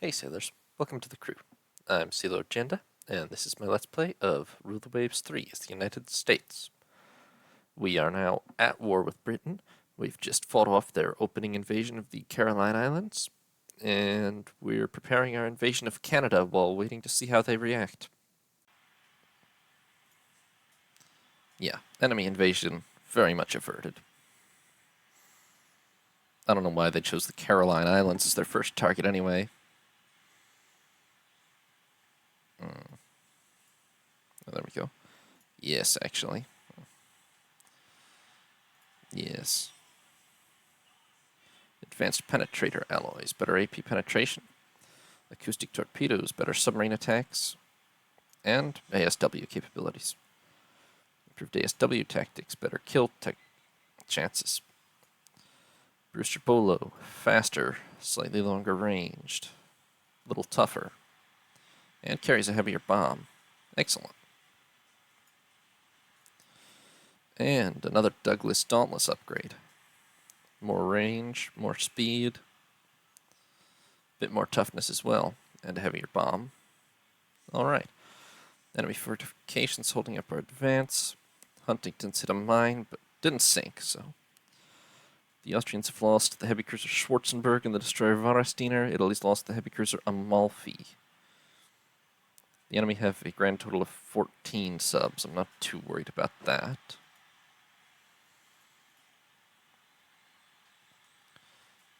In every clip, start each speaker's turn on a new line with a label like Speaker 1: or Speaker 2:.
Speaker 1: Hey sailors, welcome to the crew. I'm Sailor Janda, and this is my Let's Play of Rule the Waves 3 as the United States. We are now at war with Britain. We've just fought off their opening invasion of the Caroline Islands, and we're preparing our invasion of Canada while waiting to see how they react. Yeah, enemy invasion very much averted. I don't know why they chose the Caroline Islands as their first target anyway. Oh, there we go. Yes, actually. Yes. Advanced penetrator alloys, better AP penetration. Acoustic torpedoes, better submarine attacks. And ASW capabilities. Improved ASW tactics, better kill chances. Brewster Bolo, faster, slightly longer ranged, a little tougher, and carries a heavier bomb. Excellent. And another Douglas Dauntless upgrade. More range, more speed, bit more toughness as well, and a heavier bomb. Alright. Enemy fortifications holding up our advance. Huntington's hit a mine, but didn't sink, so. The Austrians have lost the heavy cruiser Schwarzenberg and the destroyer Varesteiner. Italy's lost the heavy cruiser Amalfi. The enemy have a grand total of 14 subs. I'm not too worried about that.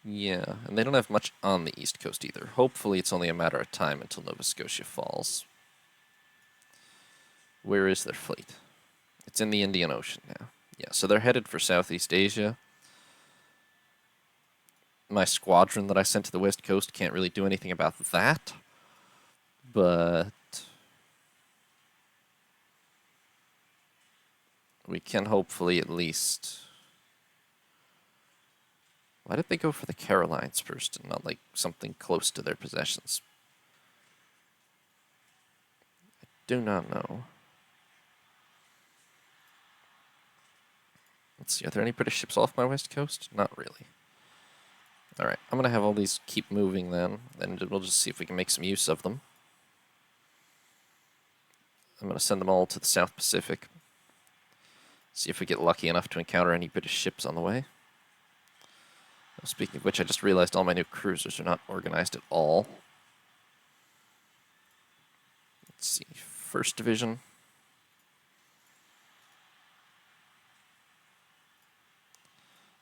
Speaker 1: Yeah, and they don't have much on the east coast either. Hopefully it's only a matter of time until Nova Scotia falls. Where is their fleet? It's in the Indian Ocean now. Yeah, so they're headed for Southeast Asia. My squadron that I sent to the west coast can't really do anything about that. But we can hopefully at least... Why did they go for the Carolines first and not, like, something close to their possessions? I do not know. Let's see, are there any British ships off my west coast? Not really. Alright, I'm going to have all these keep moving then, and we'll just see if we can make some use of them. I'm going to send them all to the South Pacific. See if we get lucky enough to encounter any British ships on the way. Speaking of which, I just realized all my new cruisers are not organized at all. Let's see, 1st Division.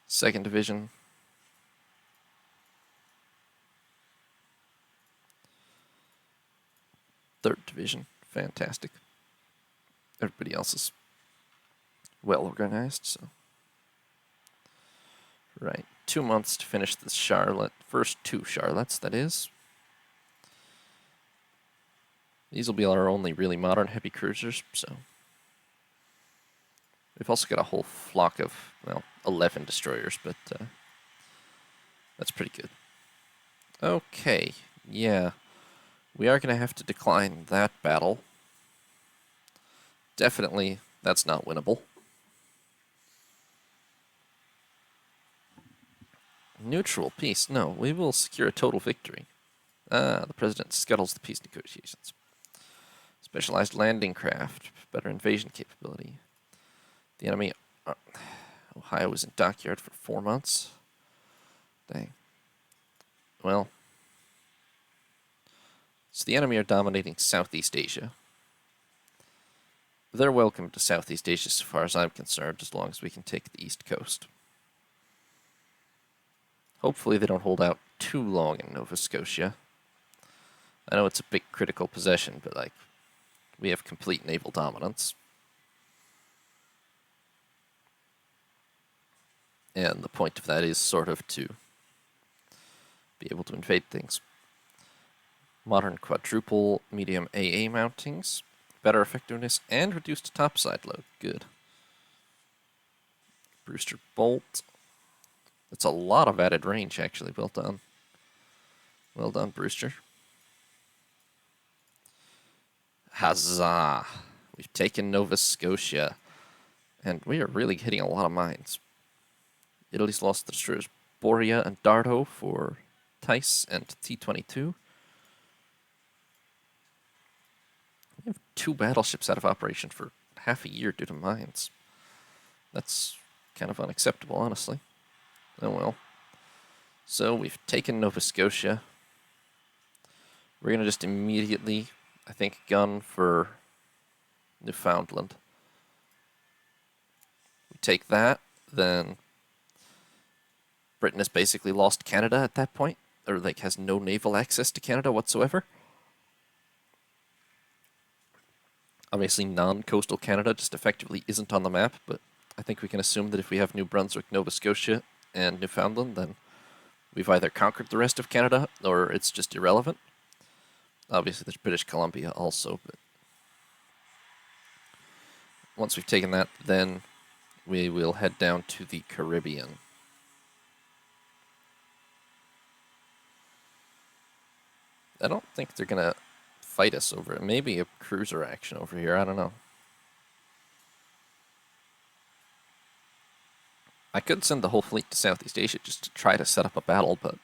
Speaker 1: Second Division. Third Division. Fantastic. Everybody else is well organized, so. Right. 2 months to finish the Charlotte. First 2 Charlottes, that is. These will be our only really modern heavy cruisers, so. We've also got a whole flock of, well, 11 destroyers, but that's pretty good. Okay, yeah. We are going to have to decline that battle. Definitely, that's not winnable. Neutral peace. No, we will secure a total victory. Ah, the president scuttles the peace negotiations. Specialized landing craft. Better invasion capability. The enemy... Ohio was in dockyard for 4 months. Dang. Well. So the enemy are dominating Southeast Asia. They're welcome to Southeast Asia so far as I'm concerned, as long as we can take the East Coast. Hopefully they don't hold out too long in Nova Scotia. I know it's a big critical possession, but, like, we have complete naval dominance. And the point of that is sort of to be able to invade things. Modern quadruple medium AA mountings, better effectiveness, and reduced topside load. Good. Brewster Bolt. That's a lot of added range, actually. Well done. Well done, Brewster. Huzzah! We've taken Nova Scotia. And we are really hitting a lot of mines. Italy's lost the destroyers Borea and Dardo for Tice and T-22. have 2 battleships out of operation for half a year due to mines. That's kind of unacceptable, honestly. Oh well. So we've taken Nova Scotia. We're going to just immediately, I think, gun for Newfoundland. We take that, then Britain has basically lost Canada at that point, or like has no naval access to Canada whatsoever. Obviously, non-coastal Canada just effectively isn't on the map, but I think we can assume that if we have New Brunswick, Nova Scotia, and Newfoundland, then we've either conquered the rest of Canada, or it's just irrelevant. Obviously, there's British Columbia also, but once we've taken that, then we will head down to the Caribbean. I don't think they're going to fight us over it. Maybe a cruiser action over here, I don't know. I could send the whole fleet to Southeast Asia just to try to set up a battle, but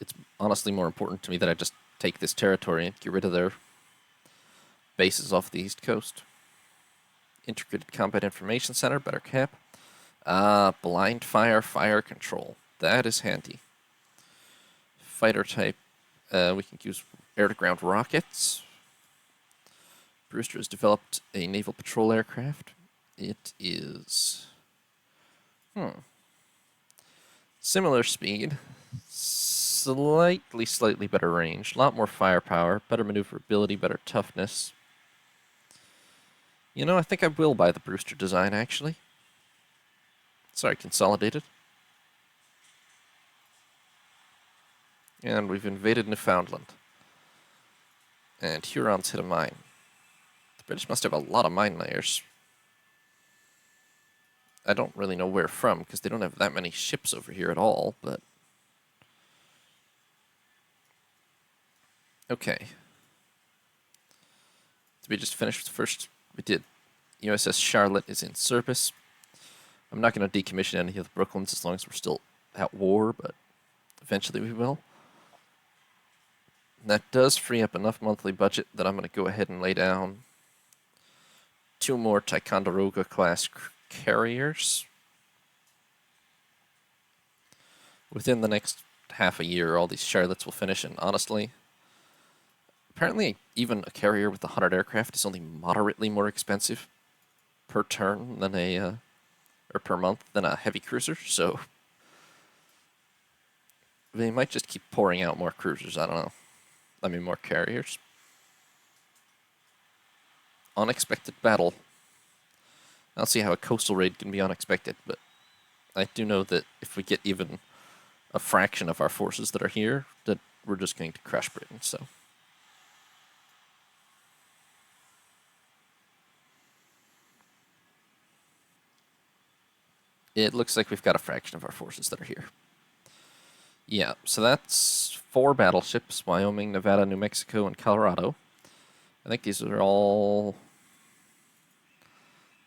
Speaker 1: it's honestly more important to me that I just take this territory and get rid of their bases off the East Coast. Integrated Combat Information Center, better cap. Blind fire, fire control. That is handy. Fighter type, we can use air-to-ground rockets. Brewster has developed a naval patrol aircraft. It is... similar speed. Slightly better range. A lot more firepower. Better maneuverability, better toughness. You know, I think I will buy the Brewster design, actually. Sorry, consolidated. And we've invaded Newfoundland. And Huron's hit a mine. The British must have a lot of mine layers. I don't really know where from, because they don't have that many ships over here at all, but... Okay. Did we just finish the first? We did. USS Charlotte is in service. I'm not going to decommission any of the Brooklyns as long as we're still at war, but eventually we will. And that does free up enough monthly budget that I'm going to go ahead and lay down 2 more Ticonderoga class carriers. Within the next half a year, all these Charlottes will finish, and honestly, apparently even a carrier with 100 aircraft is only moderately more expensive per turn than or per month than a heavy cruiser, so they might just keep pouring out more cruisers, I don't know. I mean, more carriers. Unexpected battle. I don't see how a coastal raid can be unexpected, but I do know that if we get even a fraction of our forces that are here, that we're just going to crush Britain, so... It looks like we've got a fraction of our forces that are here. Yeah, so that's 4 battleships, Wyoming, Nevada, New Mexico, and Colorado. I think these are all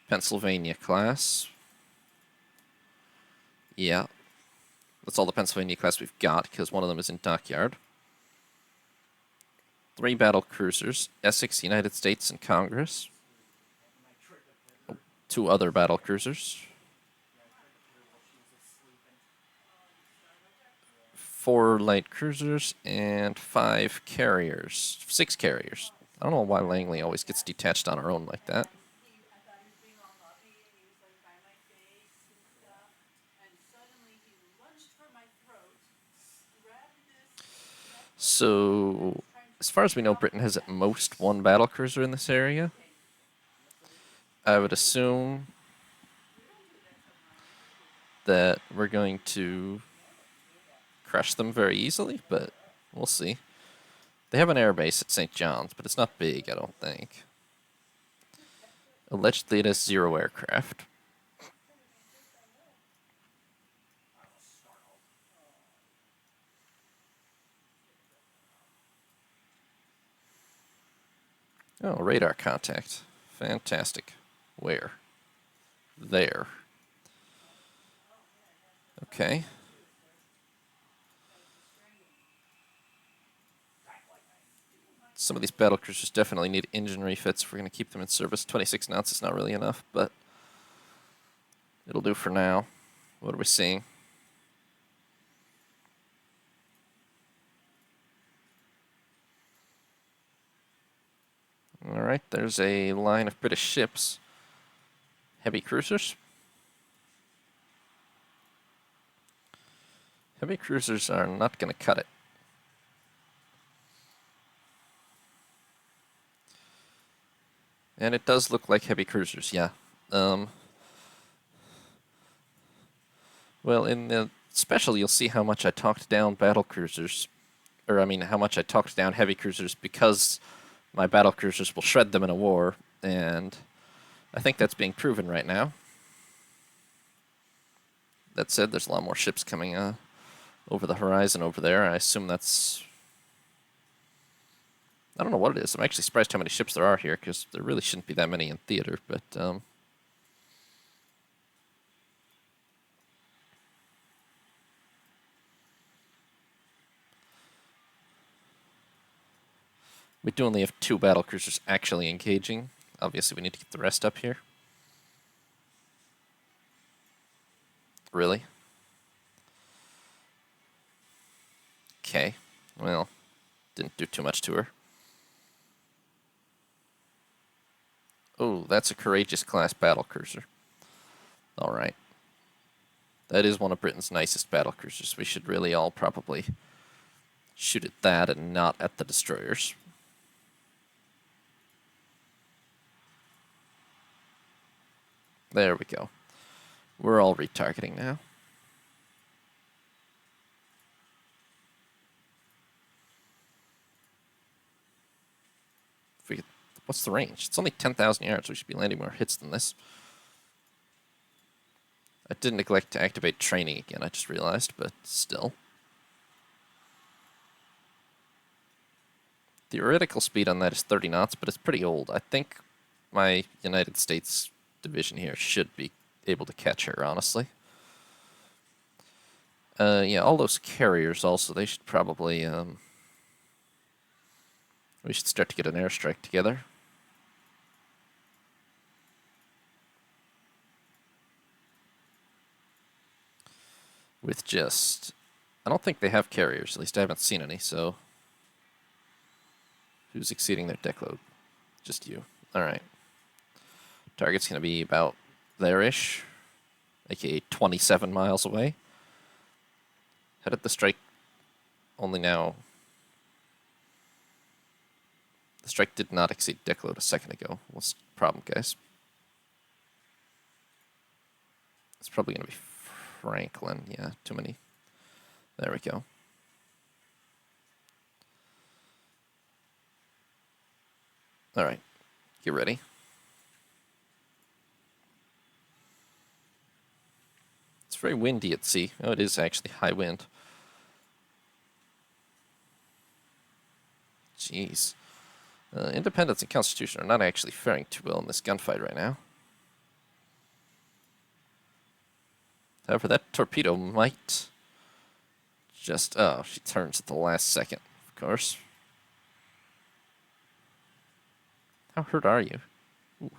Speaker 1: Pennsylvania class. Yeah, that's all the Pennsylvania class we've got, because one of them is in dockyard. 3 battle cruisers, Essex, United States, and Congress. 2 other battle cruisers. 4 light cruisers, and 5 carriers. 6 carriers. I don't know why Langley always gets detached on her own like that. So, as far as we know, Britain has at most 1 battle cruiser in this area. I would assume that we're going to crush them very easily, but we'll see. They have an airbase at St. John's, but it's not big, I don't think. Allegedly, it has 0 aircraft. Oh, radar contact. Fantastic. Where? There. Okay. Some of these battle cruisers definitely need engine refits if we're going to keep them in service. 26 knots is not really enough, but it'll do for now. What are we seeing? Alright, there's a line of British ships. Heavy cruisers. Heavy cruisers are not going to cut it. And it does look like heavy cruisers, yeah. Well, in the special, you'll see how much I talked down battle cruisers. Or, I mean, how much I talked down heavy cruisers because my battle cruisers will shred them in a war. And I think that's being proven right now. That said, there's a lot more ships coming over the horizon over there. I assume that's... I don't know what it is. I'm actually surprised how many ships there are here, because there really shouldn't be that many in theater, but... we do only have 2 battle cruisers actually engaging. Obviously, we need to get the rest up here. Really? Okay. Well, didn't do too much to her. Oh, that's a Courageous class battle cruiser. Alright. That is one of Britain's nicest battle cruisers. We should really all probably shoot at that and not at the destroyers. There we go. We're all retargeting now. If we could, what's the range? It's only 10,000 yards. We should be landing more hits than this. I did neglect to activate training again, I just realized, but still. Theoretical speed on that is 30 knots, but it's pretty old. I think my United States division here should be able to catch her, honestly. Yeah, all those carriers also, they should probably, we should start to get an airstrike together. With just... I don't think they have carriers, at least I haven't seen any, so... Who's exceeding their deck load? Just you. Alright. Target's going to be about there-ish, aka 27 miles away. How did the strike only now... The strike did not exceed deck load a second ago. What's the problem, guys? It's probably going to be Franklin. Yeah, too many. There we go. Alright, get ready. It's very windy at sea. Oh, it is actually high wind. Jeez. Independence and Constitution are not actually faring too well in this gunfight right now. However, that torpedo might just... Oh, she turns at the last second, of course. How hurt are you? Ooh.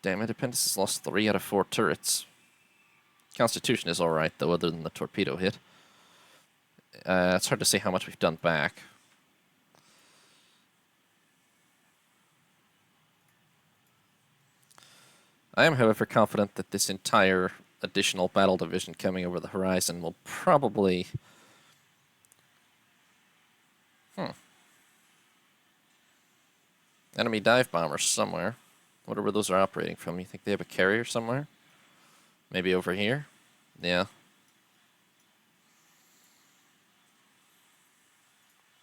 Speaker 1: Damn, Independence has lost 3 out of 4 turrets. Constitution is alright, though, other than the torpedo hit. It's hard to say how much we've done back. I am, however, confident that this entire additional battle division coming over the horizon will probably... Enemy dive bombers somewhere. Whatever those are operating from. You think they have a carrier somewhere? Maybe over here? Yeah.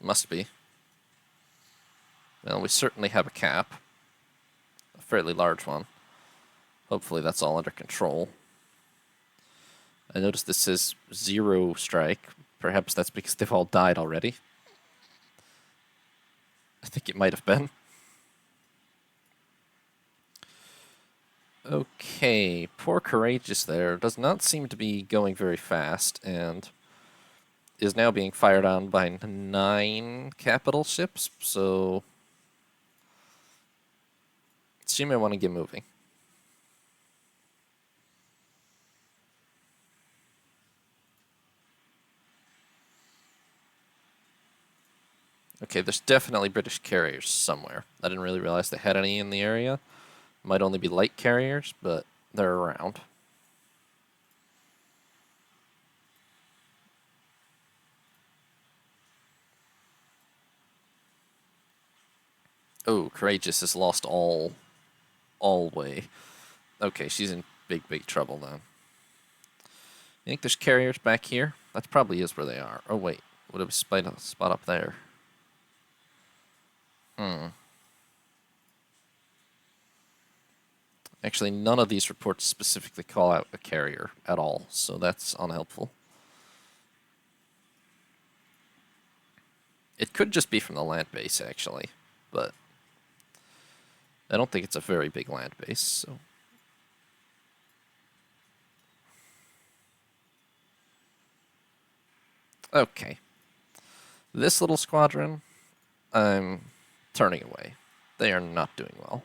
Speaker 1: Must be. Well, we certainly have a cap. A fairly large one. Hopefully that's all under control. I noticed this says 0 strike. Perhaps that's because they've all died already. I think it might have been. Okay, poor Courageous there. Does not seem to be going very fast, and is now being fired on by 9 capital ships, so she may want to get moving. Okay, there's definitely British carriers somewhere. I didn't really realize they had any in the area. Might only be light carriers, but they're around. Oh, Courageous has lost all way. Okay, she's in big trouble then. You think there's carriers back here? That probably is where they are. Oh wait, what have we spot up there? Actually, none of these reports specifically call out a carrier at all, so that's unhelpful. It could just be from the land base, actually, but I don't think it's a very big land base, so. Okay. This little squadron, I'm turning away. They are not doing well.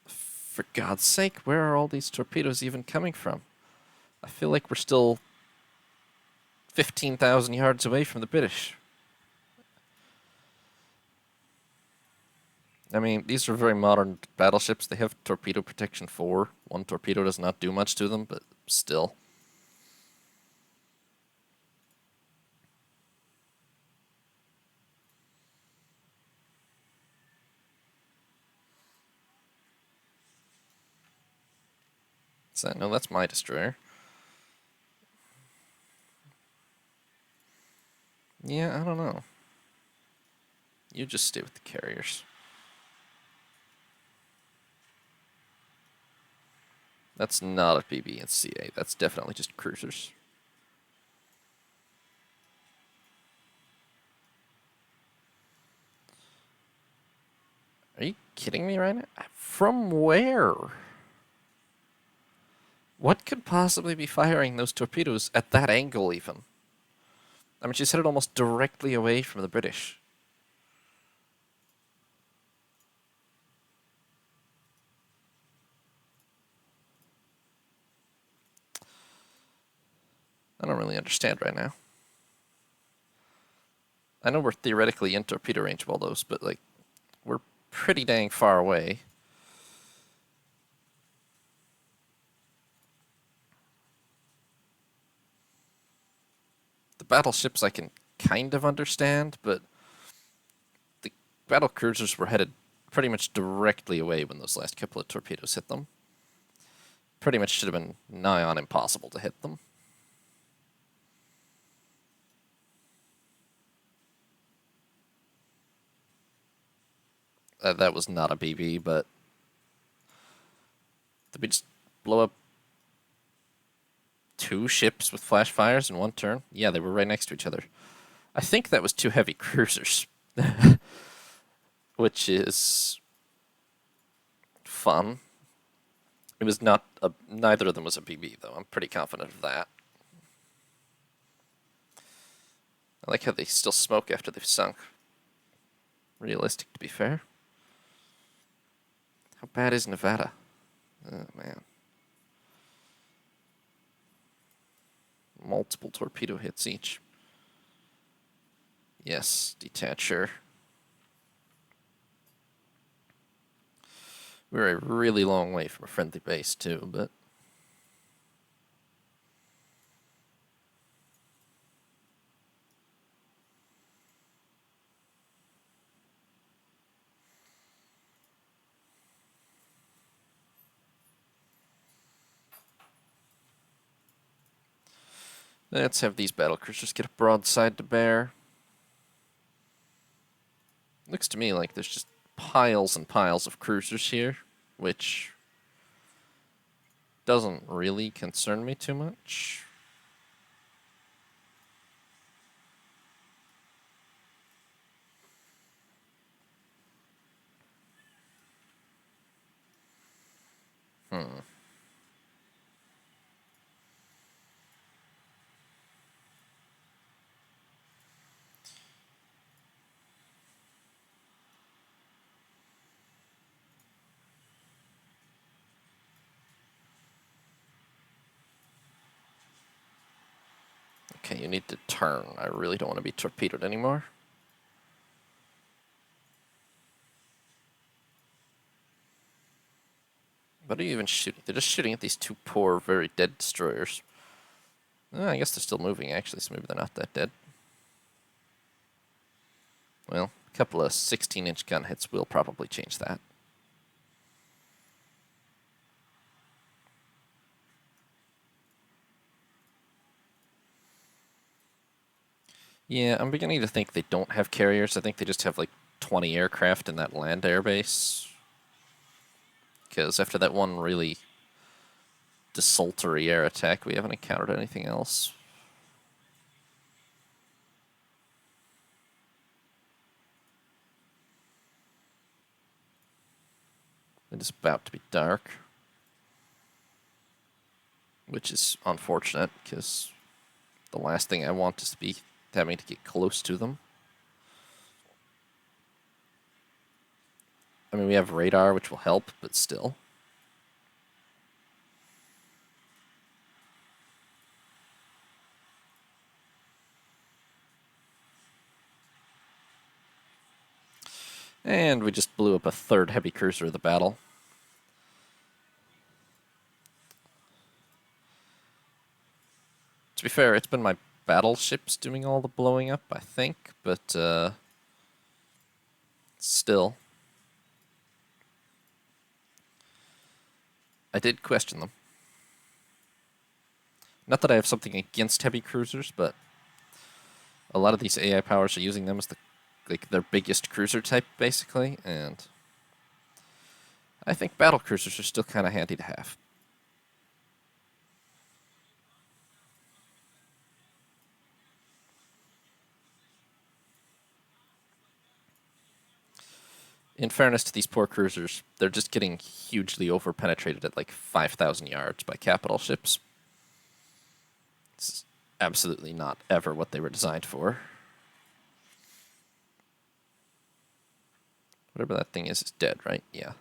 Speaker 1: For God's sake, where are all these torpedoes even coming from? I feel like we're still 15,000 yards away from the British. I mean, these are very modern battleships. They have torpedo protection 4. One torpedo does not do much to them, but still. So, no, that's my destroyer. Yeah, I don't know. You just stay with the carriers. That's not a PB and CA. That's definitely just cruisers. Are you kidding me right now? From where? What could possibly be firing those torpedoes at that angle, even? I mean, she's headed almost directly away from the British. I don't really understand right now. I know we're theoretically in torpedo range of all those, but, like, we're pretty dang far away. The battleships I can kind of understand, but the battle cruisers were headed pretty much directly away when those last couple of torpedoes hit them. Pretty much should have been nigh on impossible to hit them. That was not a BB, but did we just blow up 2 ships with flash fires in one turn? Yeah, they were right next to each other. I think that was 2 heavy cruisers, which is fun. It was not a, neither of them was a BB, though. I'm pretty confident of that. I like how they still smoke after they've sunk. Realistic, to be fair. How bad is Nevada? Oh, man. Multiple torpedo hits each. Yes, detacher. We're a really long way from a friendly base, too, but... Let's have these battlecruisers get a broadside to bear. Looks to me like there's just piles and piles of cruisers here, which doesn't really concern me too much. Okay, you need to turn. I really don't want to be torpedoed anymore. What are you even shooting? They're just shooting at these two poor, very dead destroyers. I guess they're still moving, actually, so maybe they're not that dead. Well, a couple of 16-inch gun hits will probably change that. Yeah, I'm beginning to think they don't have carriers. I think they just have like 20 aircraft in that land airbase. Because after that one really desultory air attack, we haven't encountered anything else. It is about to be dark, which is unfortunate because the last thing I want is to be having to get close to them. I mean, we have radar, which will help, but still. And we just blew up a third heavy cruiser of the battle. To be fair, it's been my battleships doing all the blowing up, I think, but still. I did question them. Not that I have something against heavy cruisers, but a lot of these AI powers are using them as their biggest cruiser type, basically, and I think battle cruisers are still kind of handy to have. In fairness to these poor cruisers, they're just getting hugely over-penetrated at like 5,000 yards by capital ships. It's absolutely not ever what they were designed for. Whatever that thing is dead, right? Yeah.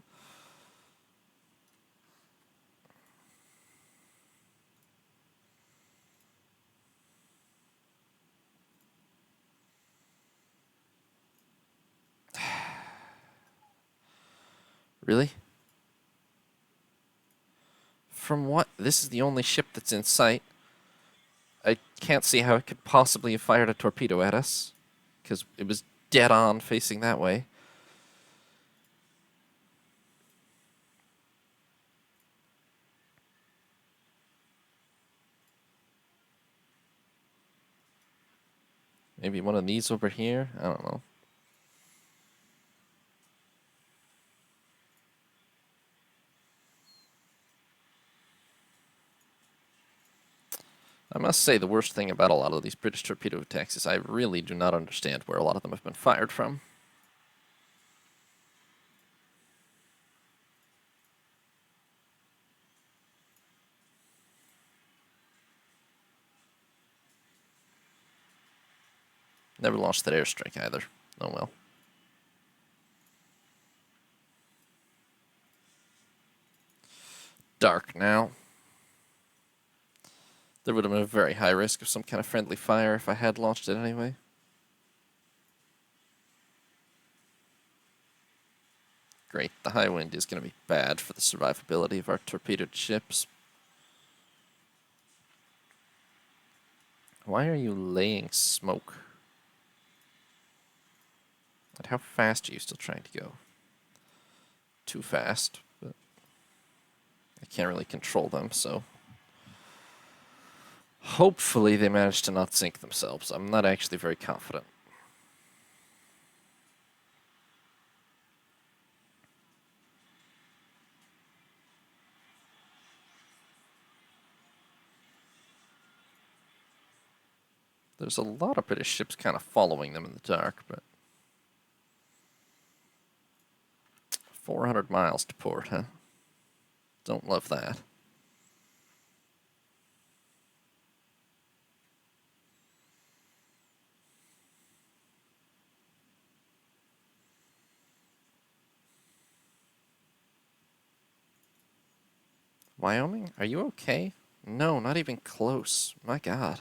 Speaker 1: Really? From what? This is the only ship that's in sight. I can't see how it could possibly have fired a torpedo at us, because it was dead on facing that way. Maybe one of these over here? I don't know. I must say the worst thing about a lot of these British torpedo attacks is I really do not understand where a lot of them have been fired from. Never launched that airstrike either. Oh well. Dark now. There would have been a very high risk of some kind of friendly fire if I had launched it anyway. Great, the high wind is going to be bad for the survivability of our torpedoed ships. Why are you laying smoke? And how fast are you still trying to go? Too fast, but I can't really control them, so hopefully they manage to not sink themselves. I'm not actually very confident. There's a lot of British ships kind of following them in the dark, but 400 miles to port, huh? Don't love that. Wyoming, are you okay? No, not even close. My God.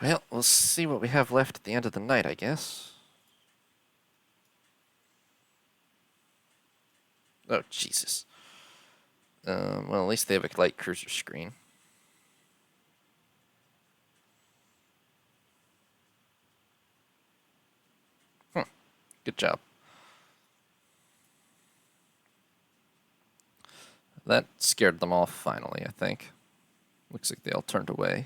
Speaker 1: Well, we'll see what we have left at the end of the night, I guess. Oh, Jesus. Well, at least they have a light cruiser screen. Good job. That scared them off finally, I think. Looks like they all turned away.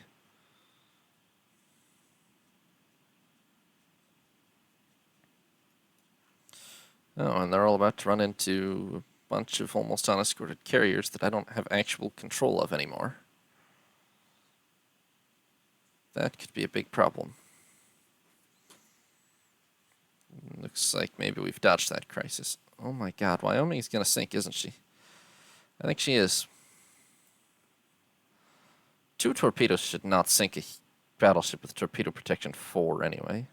Speaker 1: Oh, and they're all about to run into a bunch of almost unescorted carriers that I don't have actual control of anymore. That could be a big problem. Looks like maybe we've dodged that crisis. Oh my God, Wyoming's gonna sink, isn't she? I think she is. 2 torpedoes should not sink a battleship with torpedo protection 4 anyway.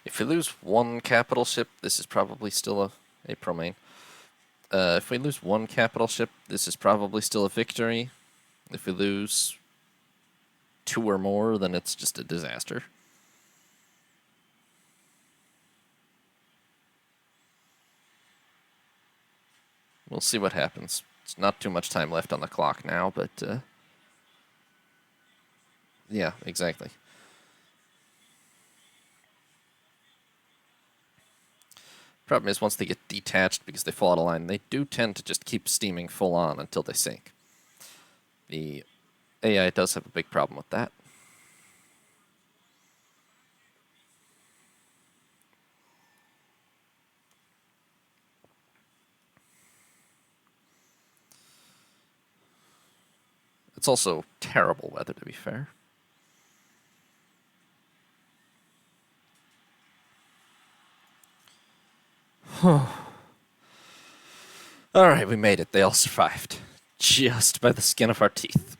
Speaker 1: If we lose one capital ship, this is probably still a pro-main. If we lose one capital ship, this is probably still a victory. If we lose 2 or more, then it's just a disaster. We'll see what happens. It's not too much time left on the clock now, but yeah, exactly. Problem is, once they get detached because they fall out of line, they do tend to just keep steaming full on until they sink. The AI does have a big problem with that. It's also terrible weather, to be fair. Alright, we made it. They all survived. Just by the skin of our teeth.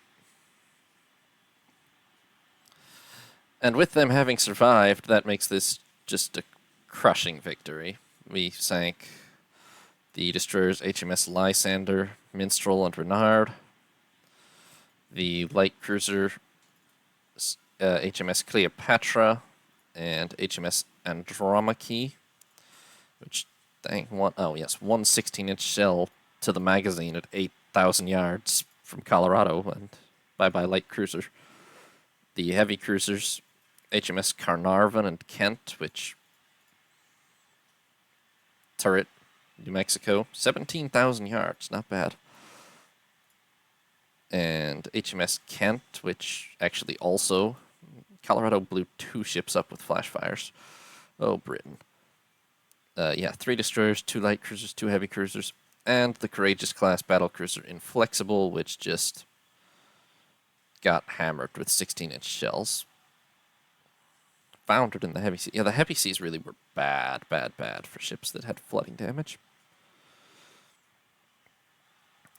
Speaker 1: And with them having survived, that makes this just a crushing victory. We sank the destroyers HMS Lysander, Minstrel, and Renard. The light cruiser HMS Cleopatra and HMS Andromache, which, dang, yes, one 16-inch shell to the magazine at 8,000 yards from Colorado, and bye-bye light cruiser. The heavy cruisers, HMS Carnarvon and Kent, which turret, New Mexico, 17,000 yards, not bad. And HMS Kent, which actually also, Colorado blew 2 ships up with flash fires. Oh, Britain. Yeah, 3 destroyers, 2 light cruisers, 2 heavy cruisers, and the Courageous class battlecruiser Inflexible, which just got hammered with 16-inch shells. foundered in the heavy sea. Yeah, the heavy seas really were bad, bad, bad for ships that had flooding damage.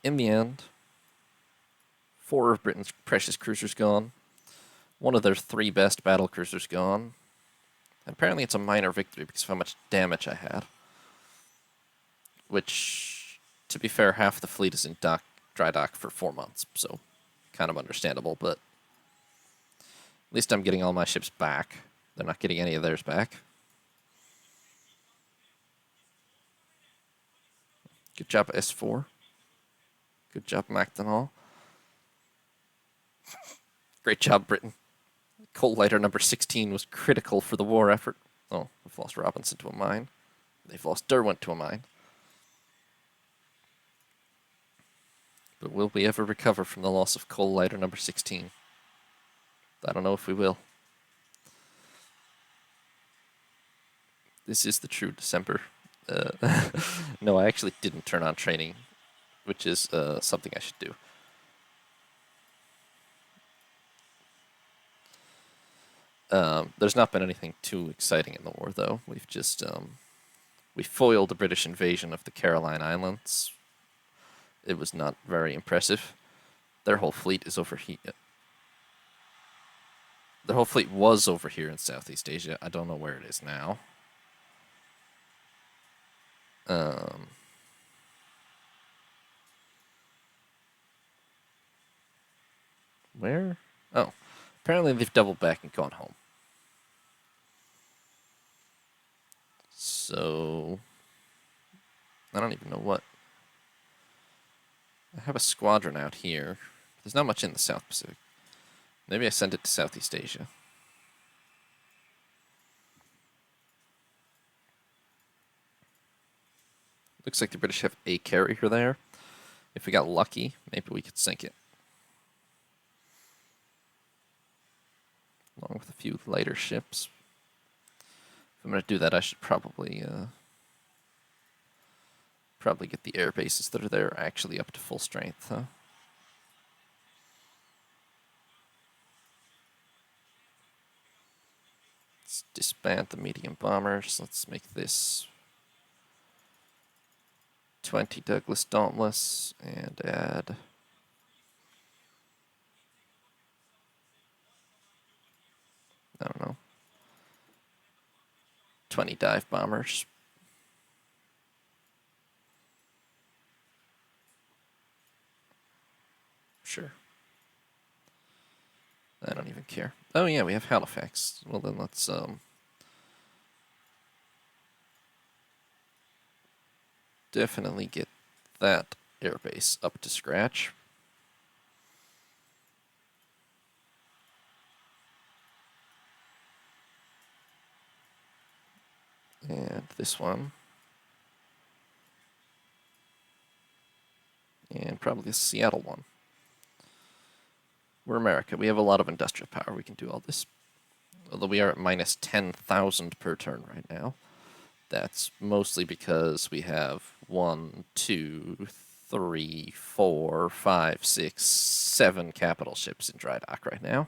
Speaker 1: In the end, 4 of Britain's precious cruisers gone. One of their 3 best battle cruisers gone. And apparently it's a minor victory because of how much damage I had. Which, to be fair, half the fleet is in dry dock for 4 months, so kind of understandable, but at least I'm getting all my ships back. They're not getting any of theirs back. Good job, S4. Good job, MacDonald. Great job, Britain. Coal lighter number 16 was critical for the war effort. Oh, we've lost Robinson to a mine. They've lost Derwent to a mine. But will we ever recover from the loss of coal lighter number 16? I don't know if we will. This is the true December. No, I actually didn't turn on training, which is something I should do. There's not been anything too exciting in the war, though. We've just we foiled the British invasion of the Caroline Islands. It was not very impressive. Their whole fleet is over here. Their whole fleet was over here in Southeast Asia. I don't know where it is now. Where? Oh, apparently they've doubled back and gone home. So, I don't even know what. I have a squadron out here. There's not much in the South Pacific. Maybe I send it to Southeast Asia. Looks like the British have a carrier there. If we got lucky, maybe we could sink it. Along with a few lighter ships. If I'm going to do that, I should probably get the air bases that are there actually up to full strength, huh? Let's disband the medium bombers. Let's make this 20 Douglas Dauntless and add I don't know, 20 dive bombers. Sure. I don't even care. Oh yeah, we have Halifax. Well then let's definitely get that airbase up to scratch. And this one. And probably the Seattle one. We're America. We have a lot of industrial power. We can do all this. Although we are at minus 10,000 per turn right now. That's mostly because we have 1, 2, 3, 4, 5, 6, 7 capital ships in dry dock right now.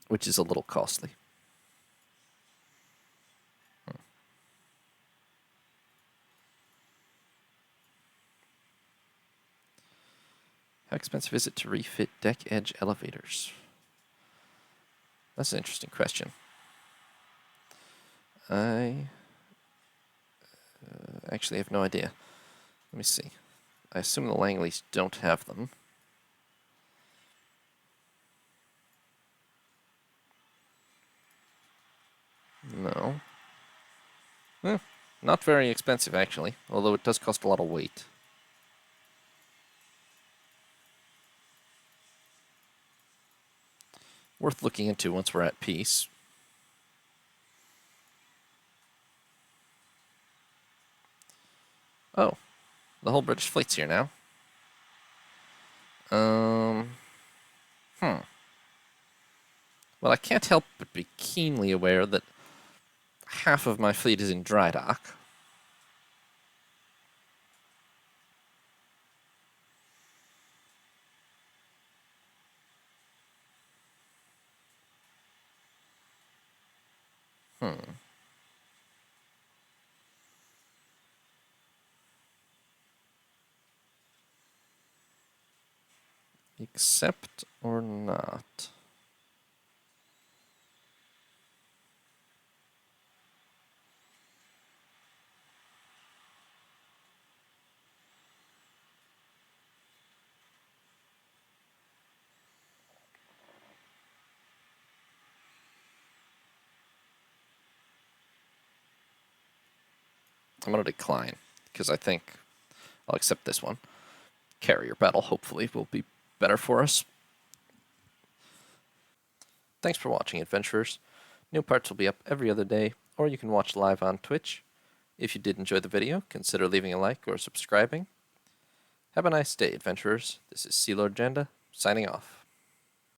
Speaker 1: Which is a little costly. How expensive is it to refit deck edge elevators? That's an interesting question. I actually have no idea. Let me see. I assume the Langleys don't have them. No. Not very expensive, actually, although it does cost a lot of weight. Worth looking into once we're at peace. Oh, the whole British fleet's here now. Well, I can't help but be keenly aware that half of my fleet is in dry dock. Hmm. Accept or not? I'm going to decline because I think I'll accept this one. Carrier battle, hopefully, will be better for us. Thanks for watching, adventurers. New parts will be up every other day, or you can watch live on Twitch. If you did enjoy the video, consider leaving a like or subscribing. Have a nice day, adventurers. This is Sea Lord Janda, signing off.